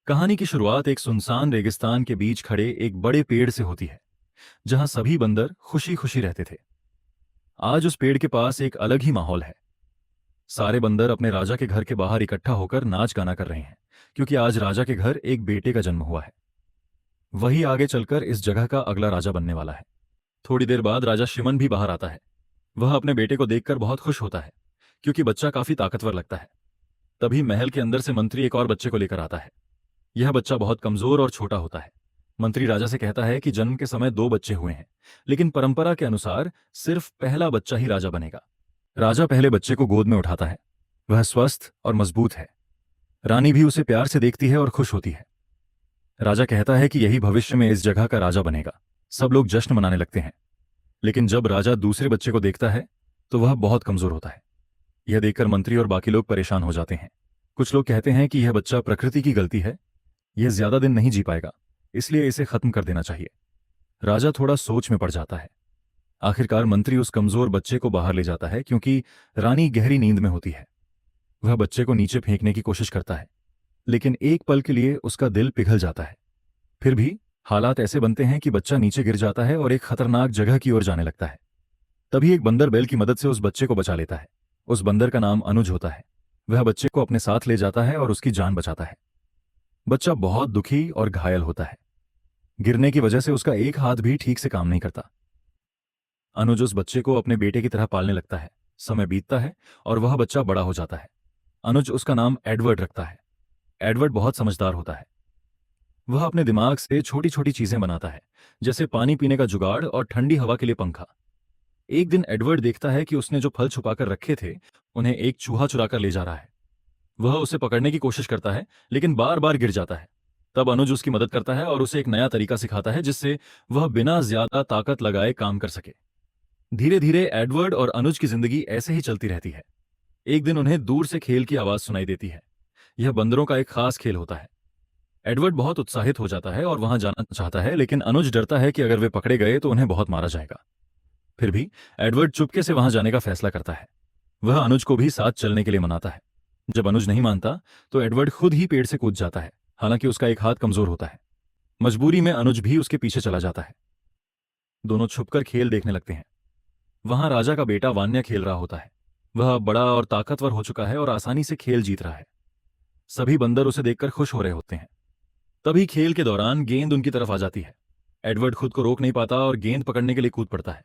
कहानी की शुरुआत एक सुनसान रेगिस्तान के बीच खड़े एक बड़े पेड़ से होती है, जहां सभी बंदर खुशी खुशी रहते थे। आज उस पेड़ के पास एक अलग ही माहौल है। सारे बंदर अपने राजा के घर के बाहर इकट्ठा होकर नाच गाना कर रहे हैं, क्योंकि आज राजा के घर एक बेटे का जन्म हुआ है। वही आगे चलकर इस जगह का अगला राजा बनने वाला है। थोड़ी देर बाद राजा शिमन भी बाहर आता है। वह अपने बेटे को देखकर बहुत खुश होता है, क्योंकि बच्चा काफी ताकतवर लगता है। तभी महल के अंदर से मंत्री एक और बच्चे को लेकर आता है। यह बच्चा बहुत कमजोर और छोटा होता है। मंत्री राजा से कहता है कि जन्म के समय दो बच्चे हुए हैं, लेकिन परंपरा के अनुसार सिर्फ पहला बच्चा ही राजा बनेगा। राजा पहले बच्चे को गोद में उठाता है। वह स्वस्थ और मजबूत है। रानी भी उसे प्यार से देखती है और खुश होती है। राजा कहता है कि यही भविष्य में इस जगह का राजा बनेगा। सब लोग जश्न मनाने लगते हैं। लेकिन जब राजा दूसरे बच्चे को देखता है तो वह बहुत कमजोर होता है। यह देखकर मंत्री और बाकी लोग परेशान हो जाते हैं। कुछ लोग कहते हैं कि यह बच्चा प्रकृति की गलती है, यह ज्यादा दिन नहीं जी पाएगा, इसलिए इसे खत्म कर देना चाहिए। राजा थोड़ा सोच में पड़ जाता है। आखिरकार मंत्री उस कमजोर बच्चे को बाहर ले जाता है, क्योंकि रानी गहरी नींद में होती है। वह बच्चे को नीचे फेंकने की कोशिश करता है, लेकिन एक पल के लिए उसका दिल पिघल जाता है। फिर भी हालात ऐसे बनते हैं कि बच्चा नीचे गिर जाता है और एक खतरनाक जगह की ओर जाने लगता है। तभी एक बंदर बैल की मदद से उस बच्चे को बचा लेता है। उस बंदर का नाम अनुज होता है। वह बच्चे को अपने साथ ले जाता है और उसकी जान बचाता है। बच्चा बहुत दुखी और घायल होता है। गिरने की वजह से उसका एक हाथ भी ठीक से काम नहीं करता। अनुज उस बच्चे को अपने बेटे की तरह पालने लगता है। समय बीतता है और वह बच्चा बड़ा हो जाता है। अनुज उसका नाम एडवर्ड रखता है। एडवर्ड बहुत समझदार होता है। वह अपने दिमाग से छोटी छोटी चीजें बनाता है, जैसे पानी पीने का जुगाड़ और ठंडी हवा के लिए पंखा। एक दिन एडवर्ड देखता है कि उसने जो फल छुपाकर रखे थे उन्हें एक चूहा चुरा कर ले जा रहा है। वह उसे पकड़ने की कोशिश करता है, लेकिन बार बार गिर जाता है। तब अनुज उसकी मदद करता है और उसे एक नया तरीका सिखाता है, जिससे वह बिना ज्यादा ताकत लगाए काम कर सके। धीरे धीरे एडवर्ड और अनुज की जिंदगी ऐसे ही चलती रहती है। एक दिन उन्हें दूर से खेल की आवाज सुनाई देती है। यह बंदरों का एक खास खेल होता है। एडवर्ड बहुत उत्साहित हो जाता है और वहां जाना चाहता है, लेकिन अनुज डरता है कि अगर वे पकड़े गए तो उन्हें बहुत मारा जाएगा। फिर भी एडवर्ड चुपके से वहां जाने का फैसला करता है। वह अनुज को भी साथ चलने के लिए मनाता है। जब अनुज नहीं मानता तो एडवर्ड खुद ही पेड़ से कूद जाता है, हालांकि उसका एक हाथ कमजोर होता है। मजबूरी में अनुज भी उसके पीछे चला जाता है। दोनों छुपकर खेल देखने लगते हैं। वहां राजा का बेटा वान्या खेल रहा होता है। वह अब बड़ा और ताकतवर हो चुका है और आसानी से खेल जीत रहा है। सभी बंदर उसे देखकर खुश हो रहे होते हैं। तभी खेल के दौरान गेंद उनकी तरफ आ जाती है। एडवर्ड खुद को रोक नहीं पाता और गेंद पकड़ने के लिए कूद पड़ता है,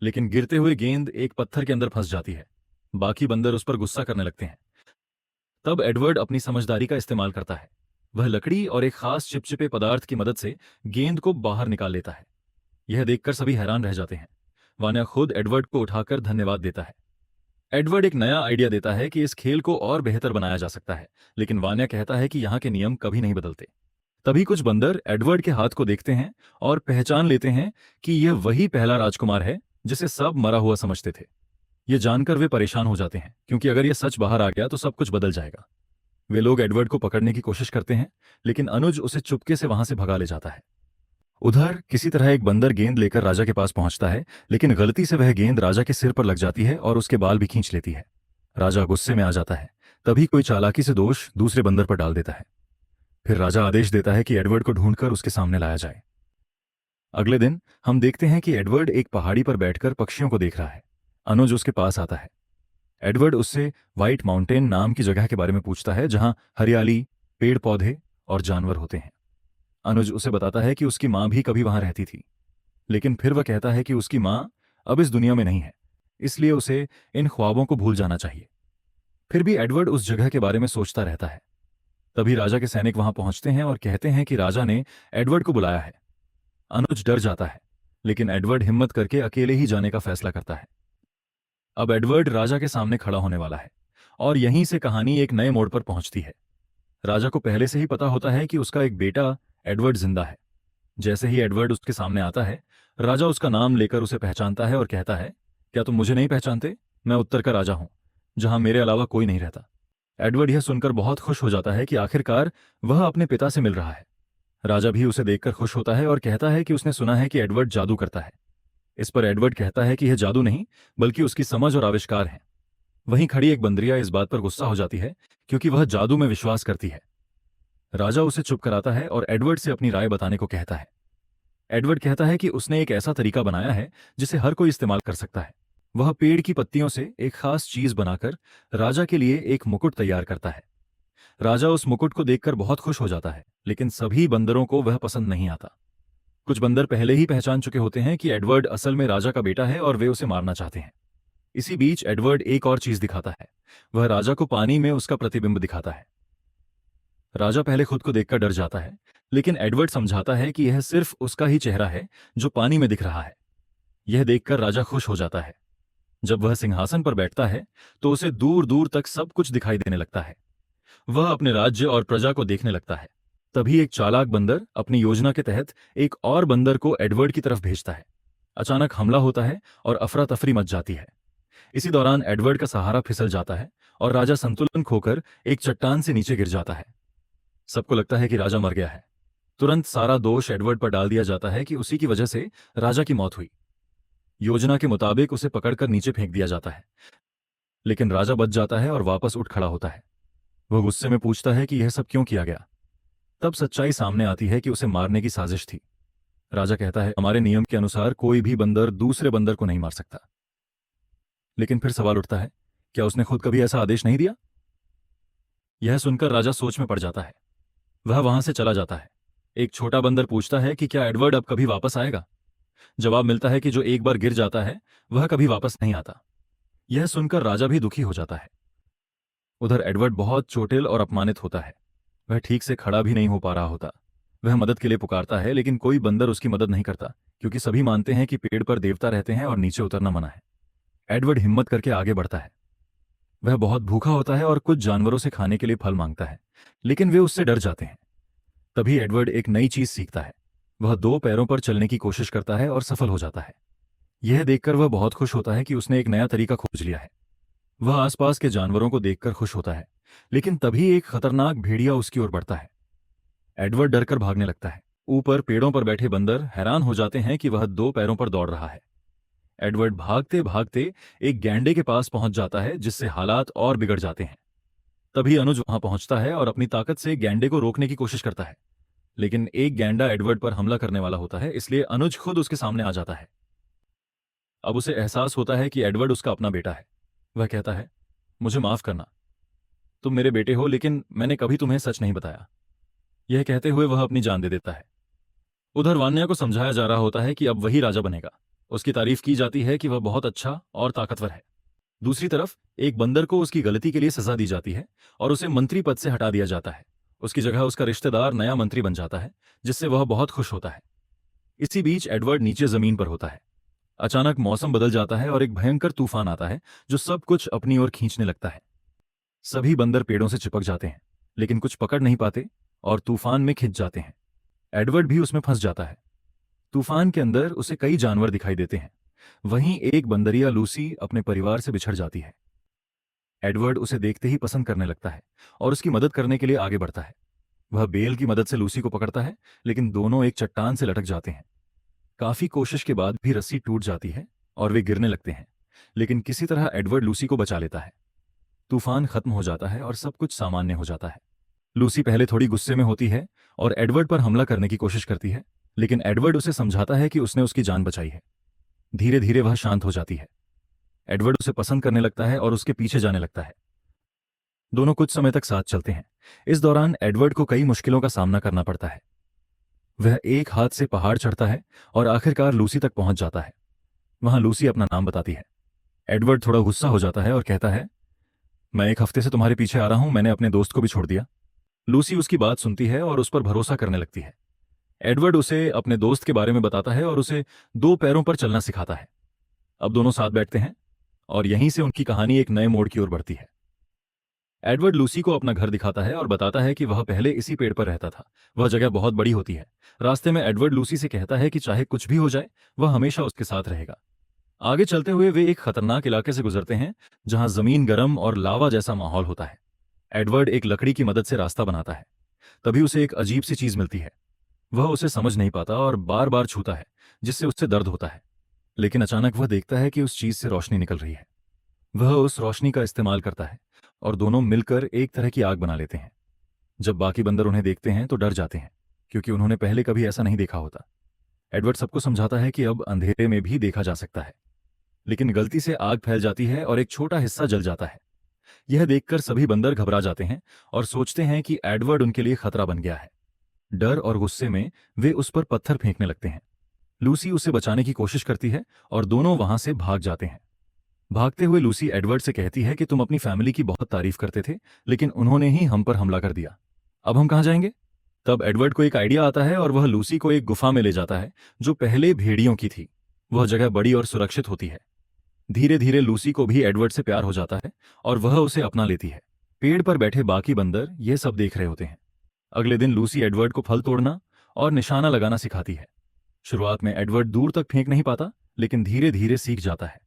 लेकिन गिरते हुए गेंद एक पत्थर के अंदर फंस जाती है। बाकी बंदर उस पर गुस्सा करने लगते हैं। तब एडवर्ड अपनी समझदारी का इस्तेमाल करता है। वह लकड़ी और एक खास चिपचिपे पदार्थ की मदद से गेंद को बाहर निकाल लेता है। यह देखकर सभी हैरान रह जाते हैं। वान्या खुद एडवर्ड को उठाकर धन्यवाद देता है। एडवर्ड एक नया आइडिया देता है कि इस खेल को और बेहतर बनाया जा सकता है, लेकिन वान्या कहता है कि यहाँ के नियम कभी नहीं बदलते। तभी कुछ बंदर एडवर्ड के हाथ को देखते हैं और पहचान लेते हैं कि यह वही पहला राजकुमार है जिसे सब मरा हुआ समझते थे। यह जानकर वे परेशान हो जाते हैं, क्योंकि अगर यह सच बाहर आ गया तो सब कुछ बदल जाएगा। वे लोग एडवर्ड को पकड़ने की कोशिश करते हैं, लेकिन अनुज उसे चुपके से वहां से भगा ले जाता है। उधर किसी तरह एक बंदर गेंद लेकर राजा के पास पहुंचता है, लेकिन गलती से वह गेंद राजा के सिर पर लग जाती है और उसके बाल भी खींच लेती है। राजा गुस्से में आ जाता है। तभी कोई चालाकी से दोष दूसरे बंदर पर डाल देता है। फिर राजा आदेश देता है कि एडवर्ड को ढूंढकर उसके सामने लाया जाए। अगले दिन हम देखते हैं कि एडवर्ड एक पहाड़ी पर बैठकर पक्षियों को देख रहा है। अनुज उसके पास आता है। एडवर्ड उससे व्हाइट माउंटेन नाम की जगह के बारे में पूछता है, जहां हरियाली, पेड़ पौधे और जानवर होते हैं। अनुज उसे बताता है कि उसकी मां भी कभी वहां रहती थी, लेकिन फिर वह कहता है कि उसकी मां अब इस दुनिया में नहीं है, इसलिए उसे इन ख्वाबों को भूल जाना चाहिए। फिर भी एडवर्ड उस जगह के बारे में सोचता रहता है। तभी राजा के सैनिक वहां पहुंचते हैं और कहते हैं कि राजा ने एडवर्ड को बुलाया है। अनुज डर जाता है, लेकिन एडवर्ड हिम्मत करके अकेले ही जाने का फैसला करता है। अब एडवर्ड राजा के सामने खड़ा होने वाला है, और यहीं से कहानी एक नए मोड़ पर पहुंचती है। राजा को पहले से ही पता होता है कि उसका एक बेटा एडवर्ड जिंदा है। जैसे ही एडवर्ड उसके सामने आता है, राजा उसका नाम लेकर उसे पहचानता है और कहता है, क्या तुम मुझे नहीं पहचानते? मैं उत्तर का राजा हूं, जहां मेरे अलावा कोई नहीं रहता। एडवर्ड यह सुनकर बहुत खुश हो जाता है कि आखिरकार वह अपने पिता से मिल रहा है। राजा भी उसे देखकर खुश होता है और कहता है कि उसने सुना है कि एडवर्ड जादू करता है। इस पर एडवर्ड कहता है कि यह जादू नहीं, बल्कि उसकी समझ और आविष्कार है। वहीं खड़ी एक बंदरिया इस बात पर गुस्सा हो जाती है, क्योंकि वह जादू में विश्वास करती है। राजा उसे चुप कराता है और एडवर्ड से अपनी राय बताने को कहता है। एडवर्ड कहता है कि उसने एक ऐसा तरीका बनाया है जिसे हर कोई इस्तेमाल कर सकता है। वह पेड़ की पत्तियों से एक खास चीज बनाकर राजा के लिए एक मुकुट तैयार करता है। राजा उस मुकुट को देखकर बहुत खुश हो जाता है, लेकिन सभी बंदरों को वह पसंद नहीं आता। कुछ बंदर पहले ही पहचान चुके होते हैं कि एडवर्ड असल में राजा का बेटा है और वे उसे मारना चाहते हैं। इसी बीच एडवर्ड एक और चीज दिखाता है। वह राजा को पानी में उसका प्रतिबिंब दिखाता है। राजा पहले खुद को देखकर डर जाता है, लेकिन एडवर्ड समझाता है कि यह सिर्फ उसका ही चेहरा है जो पानी में दिख रहा है। यह देखकर राजा खुश हो जाता है। जब वह सिंहासन पर बैठता है तो उसे दूर दूर तक सब कुछ दिखाई देने लगता है। वह अपने राज्य और प्रजा को देखने लगता है। तभी एक चालाक बंदर अपनी योजना के तहत एक और बंदर को एडवर्ड की तरफ भेजता है। अचानक हमला होता है और अफरा तफरी मच जाती है। इसी दौरान एडवर्ड का सहारा फिसल जाता है और राजा संतुलन खोकर एक चट्टान से नीचे गिर जाता है। सबको लगता है कि राजा मर गया है। तुरंत सारा दोष एडवर्ड पर डाल दिया जाता है कि उसी की वजह से राजा की मौत हुई। योजना के मुताबिक उसे पकड़कर नीचे फेंक दिया जाता है, लेकिन राजा बच जाता है और वापस उठ खड़ा होता है। वह गुस्से में पूछता है कि यह सब क्यों किया गया। तब सच्चाई सामने आती है कि उसे मारने की साजिश थी। राजा कहता है, हमारे नियम के अनुसार कोई भी बंदर दूसरे बंदर को नहीं मार सकता। लेकिन फिर सवाल उठता है, क्या उसने खुद कभी ऐसा आदेश नहीं दिया? यह सुनकर राजा सोच में पड़ जाता है। वह वहां से चला जाता है। एक छोटा बंदर पूछता है कि क्या एडवर्ड अब कभी वापस आएगा। जवाब मिलता है कि जो एक बार गिर जाता है वह कभी वापस नहीं आता। यह सुनकर राजा भी दुखी हो जाता है। उधर एडवर्ड बहुत चोटिल और अपमानित होता है। वह ठीक से खड़ा भी नहीं हो पा रहा होता। वह मदद के लिए पुकारता है, लेकिन कोई बंदर उसकी मदद नहीं करता, क्योंकि सभी मानते हैं कि पेड़ पर देवता रहते हैं और नीचे उतरना मना है। एडवर्ड हिम्मत करके आगे बढ़ता है। वह बहुत भूखा होता है और कुछ जानवरों से खाने के लिए फल मांगता है, लेकिन वे उससे डर जाते हैं। तभी एडवर्ड एक नई चीज सीखता है। वह दो पैरों पर चलने की कोशिश करता है और सफल हो जाता है। यह देखकर वह बहुत खुश होता है कि उसने एक नया तरीका खोज लिया है। वह आसपास के जानवरों को देखकर खुश होता है, लेकिन तभी एक खतरनाक भेड़िया उसकी ओर बढ़ता है। एडवर्ड डरकर भागने लगता है। ऊपर पेड़ों पर बैठे बंदर हैरान हो जाते हैं कि वह दो पैरों पर दौड़ रहा है। एडवर्ड भागते भागते एक गैंडे के पास पहुंच जाता है, जिससे हालात और बिगड़ जाते हैं। तभी अनुज वहां पहुंचता है और अपनी ताकत से गैंडे को रोकने की कोशिश करता है, लेकिन एक गैंडा एडवर्ड पर हमला करने वाला होता है, इसलिए अनुज खुद उसके सामने आ जाता है। अब उसे एहसास होता है कि एडवर्ड उसका अपना बेटा है। वह कहता है, मुझे माफ करना, तुम मेरे बेटे हो, लेकिन मैंने कभी तुम्हें सच नहीं बताया। यह कहते हुए वह अपनी जान दे देता है। उधर वान्या को समझाया जा रहा होता है कि अब वही राजा बनेगा। उसकी तारीफ की जाती है कि वह बहुत अच्छा और ताकतवर है। दूसरी तरफ एक बंदर को उसकी गलती के लिए सजा दी जाती है और उसे मंत्री पद से हटा दिया जाता है। उसकी जगह उसका रिश्तेदार नया मंत्री बन जाता है, जिससे वह बहुत खुश होता है। इसी बीच एडवर्ड नीचे जमीन पर होता है। अचानक मौसम बदल जाता है और एक भयंकर तूफान आता है जो सब कुछ अपनी ओर खींचने लगता है। सभी बंदर पेड़ों से चिपक जाते हैं, लेकिन कुछ पकड़ नहीं पाते और तूफान में खिंच जाते हैं। एडवर्ड भी उसमें फंस जाता है। तूफान के अंदर उसे कई जानवर दिखाई देते हैं। वहीं एक बंदरिया लूसी अपने परिवार से बिछड़ जाती है। एडवर्ड उसे देखते ही पसंद करने लगता है और उसकी मदद करने के लिए आगे बढ़ता है। वह बेल की मदद से लूसी को पकड़ता है, लेकिन दोनों एक चट्टान से लटक जाते हैं। काफी कोशिश के बाद भी रस्सी टूट जाती है और वे गिरने लगते हैं, लेकिन किसी तरह एडवर्ड लूसी को बचा लेता है। तूफान खत्म हो जाता है और सब कुछ सामान्य हो जाता है। लूसी पहले थोड़ी गुस्से में होती है और एडवर्ड पर हमला करने की कोशिश करती है, लेकिन एडवर्ड उसे समझाता है कि उसने उसकी जान बचाई है। धीरे धीरे वह शांत हो जाती है। एडवर्ड उसे पसंद करने लगता है और उसके पीछे जाने लगता है। दोनों कुछ समय तक साथ चलते हैं। इस दौरान एडवर्ड को कई मुश्किलों का सामना करना पड़ता है। वह एक हाथ से पहाड़ चढ़ता है और आखिरकार लूसी तक पहुंच जाता है। वहां लूसी अपना नाम बताती है। एडवर्ड थोड़ा गुस्सा हो जाता है और कहता है, मैं एक हफ्ते से तुम्हारे पीछे आ रहा हूं, मैंने अपने दोस्त को भी छोड़ दिया। लूसी उसकी बात सुनती है और उस पर भरोसा करने लगती है। एडवर्ड उसे अपने दोस्त के बारे में बताता है और उसे दो पैरों पर चलना सिखाता है। अब दोनों साथ बैठते हैं और यहीं से उनकी कहानी एक नए मोड़ की ओर बढ़ती है। एडवर्ड लूसी को अपना घर दिखाता है और बताता है कि वह पहले इसी पेड़ पर रहता था। वह जगह बहुत बड़ी होती है। रास्ते में एडवर्ड लूसी से कहता है कि चाहे कुछ भी हो जाए, वह हमेशा उसके साथ रहेगा। आगे चलते हुए वे एक खतरनाक इलाके से गुजरते हैं, जहां जमीन गर्म और लावा जैसा माहौल होता है। एडवर्ड एक लकड़ी की मदद से रास्ता बनाता है। तभी उसे एक अजीब सी चीज मिलती है। वह उसे समझ नहीं पाता और बार बार छूता है, जिससे उससे दर्द होता है। लेकिन अचानक वह देखता है कि उस चीज से रोशनी निकल रही है। वह उस रोशनी का इस्तेमाल करता है और दोनों मिलकर एक तरह की आग बना लेते हैं। जब बाकी बंदर उन्हें देखते हैं तो डर जाते हैं, क्योंकि उन्होंने पहले कभी ऐसा नहीं देखा होता। एडवर्ड सबको समझाता है कि अब अंधेरे में भी देखा जा सकता है, लेकिन गलती से आग फैल जाती है और एक छोटा हिस्सा जल जाता है। यह देखकर सभी बंदर घबरा जाते हैं और सोचते हैं कि एडवर्ड उनके लिए खतरा बन गया है। डर और गुस्से में वे उस पर पत्थर फेंकने लगते हैं। लूसी उसे बचाने की कोशिश करती है और दोनों वहां से भाग जाते हैं। भागते हुए लूसी एडवर्ड से कहती है कि तुम अपनी फैमिली की बहुत तारीफ करते थे, लेकिन उन्होंने ही हम पर हमला कर दिया। अब हम कहाँ जाएंगे? तब एडवर्ड को एक आइडिया आता है और वह लूसी को एक गुफा में ले जाता है जो पहले भेड़ियों की थी। वह जगह बड़ी और सुरक्षित होती है। धीरे धीरे लूसी को भी एडवर्ड से प्यार हो जाता है और वह उसे अपना लेती है। पेड़ पर बैठे बाकी बंदर यह सब देख रहे होते हैं। अगले दिन लूसी एडवर्ड को फल तोड़ना और निशाना लगाना सिखाती है। शुरुआत में एडवर्ड दूर तक फेंक नहीं पाता, लेकिन धीरे धीरे सीख जाता है।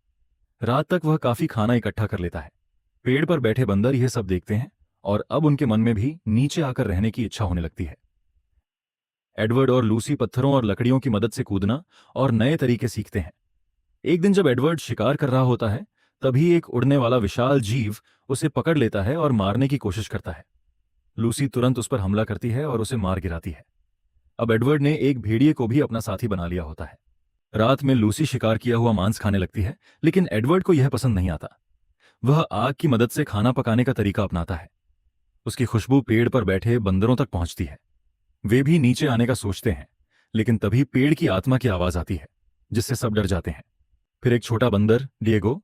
रात तक वह काफी खाना इकट्ठा कर लेता है। पेड़ पर बैठे बंदर यह सब देखते हैं और अब उनके मन में भी नीचे आकर रहने की इच्छा होने लगती है। एडवर्ड और लूसी पत्थरों और लकड़ियों की मदद से कूदना और नए तरीके सीखते हैं। एक दिन जब एडवर्ड शिकार कर रहा होता है, तभी एक उड़ने वाला विशाल जीव उसे पकड़ लेता है और मारने की कोशिश करता है। लूसी तुरंत उस पर हमला करती है और उसे मार गिराती है। अब एडवर्ड ने एक भेड़िए को भी अपना साथी बना लिया होता है। रात में लूसी शिकार किया हुआ मांस खाने लगती है, लेकिन एडवर्ड को यह पसंद नहीं आता। वह आग की मदद से खाना पकाने का तरीका अपनाता है। उसकी खुशबू पेड़ पर बैठे बंदरों तक पहुंचती है। वे भी नीचे आने का सोचते हैं, लेकिन तभी पेड़ की आत्मा की आवाज आती है, जिससे सब डर जाते हैं। फिर एक छोटा बंदर, डिएगो,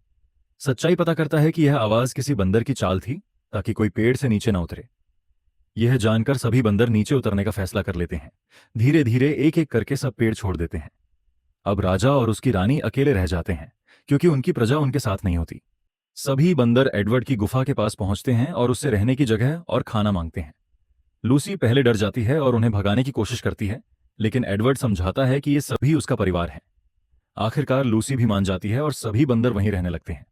सच्चाई पता करता है कि यह आवाज किसी बंदर की चाल थी, ताकि कोई पेड़ से नीचे न उतरे। यह जानकर सभी बंदर नीचे उतरने का फैसला कर लेते हैं। धीरे धीरे एक एक करके सब पेड़ छोड़ देते हैं। अब राजा और उसकी रानी अकेले रह जाते हैं, क्योंकि उनकी प्रजा उनके साथ नहीं होती। सभी बंदर एडवर्ड की गुफा के पास पहुंचते हैं और उससे रहने की जगह और खाना मांगते हैं। लूसी पहले डर जाती है और उन्हें भगाने की कोशिश करती है, लेकिन एडवर्ड समझाता है कि ये सभी उसका परिवार है। आखिरकार लूसी भी मान जाती है और सभी बंदर वहीं रहने लगते हैं।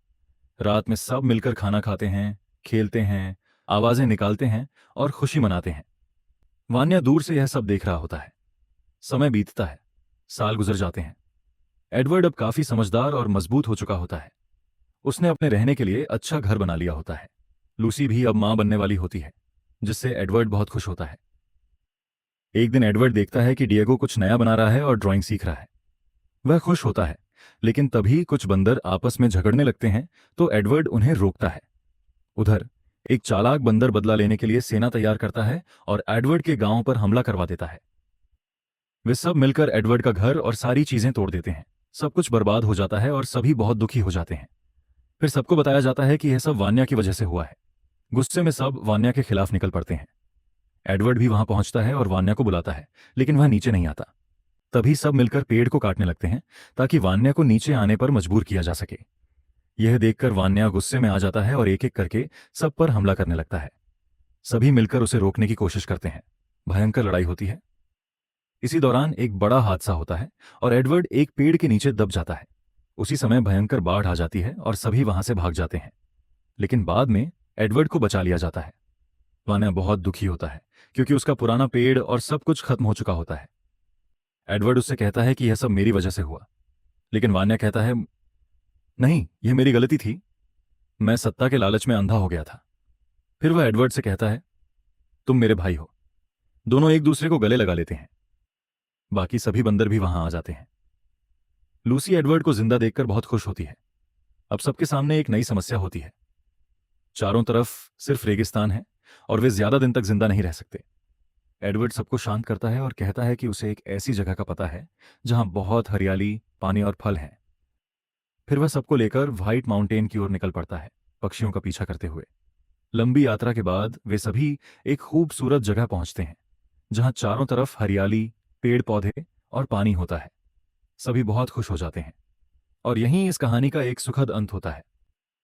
रात में सब मिलकर खाना खाते हैं, खेलते हैं, आवाजें निकालते हैं और खुशी मनाते हैं। वान्या दूर से यह सब देख रहा होता है। समय बीतता है, साल गुजर जाते हैं। एडवर्ड अब काफी समझदार और मजबूत हो चुका होता है। उसने अपने रहने के लिए अच्छा घर बना लिया होता है। लूसी भी अब मां बनने वाली होती है, जिससे एडवर्ड बहुत खुश होता है। एक दिन एडवर्ड देखता है कि डिएगो कुछ नया बना रहा है और ड्राइंग सीख रहा है। वह खुश होता है, लेकिन तभी कुछ बंदर आपस में झगड़ने लगते हैं, तो एडवर्ड उन्हें रोकता है। उधर एक चालाक बंदर बदला लेने के लिए सेना तैयार करता है और एडवर्ड के गांव पर हमला करवा देता है। वे सब मिलकर एडवर्ड का घर और सारी चीजें तोड़ देते हैं। सब कुछ बर्बाद हो जाता है और सभी बहुत दुखी हो जाते हैं। फिर सबको बताया जाता है कि यह सब वान्या की वजह से हुआ है। गुस्से में सब वान्या के खिलाफ निकल पड़ते हैं। एडवर्ड भी वहां पहुंचता है और वान्या को बुलाता है, लेकिन वह नीचे नहीं आता। तभी सब मिलकर पेड़ को काटने लगते हैं, ताकि वान्या को नीचे आने पर मजबूर किया जा सके। यह देखकर वान्या गुस्से में आ जाता है और एक एक करके सब पर हमला करने लगता है। सभी मिलकर उसे रोकने की कोशिश करते हैं। भयंकर लड़ाई होती है। इसी दौरान एक बड़ा हादसा होता है और एडवर्ड एक पेड़ के नीचे दब जाता है। उसी समय भयंकर बाढ़ आ जाती है और सभी वहां से भाग जाते हैं, लेकिन बाद में एडवर्ड को बचा लिया जाता है। वान्या बहुत दुखी होता है, क्योंकि उसका पुराना पेड़ और सब कुछ खत्म हो चुका होता है। एडवर्ड उससे कहता है कि यह सब मेरी वजह से हुआ, लेकिन वान्या कहता है, नहीं, यह मेरी गलती थी। मैं सत्ता के लालच में अंधा हो गया था। फिर वह एडवर्ड से कहता है, तुम मेरे भाई हो। दोनों एक दूसरे को गले लगा लेते हैं। बाकी सभी बंदर भी वहां आ जाते हैं। लूसी एडवर्ड को जिंदा देखकर बहुत खुश होती है। अब सबके सामने एक नई समस्या होती है। चारों तरफ सिर्फ रेगिस्तान है और वे ज्यादा दिन तक जिंदा नहीं रह सकते। एडवर्ड सबको शांत करता है और कहता है कि उसे एक ऐसी जगह का पता है जहां बहुत हरियाली, पानी और फल हैं। फिर वह सबको लेकर व्हाइट माउंटेन की ओर निकल पड़ता है, पक्षियों का पीछा करते हुए। लंबी यात्रा के बाद वे सभी एक खूबसूरत जगह पहुंचते हैं, जहां चारों तरफ हरियाली, पेड़ पौधे और पानी होता है। सभी बहुत खुश हो जाते हैं और यहीं इस कहानी का एक सुखद अंत होता है।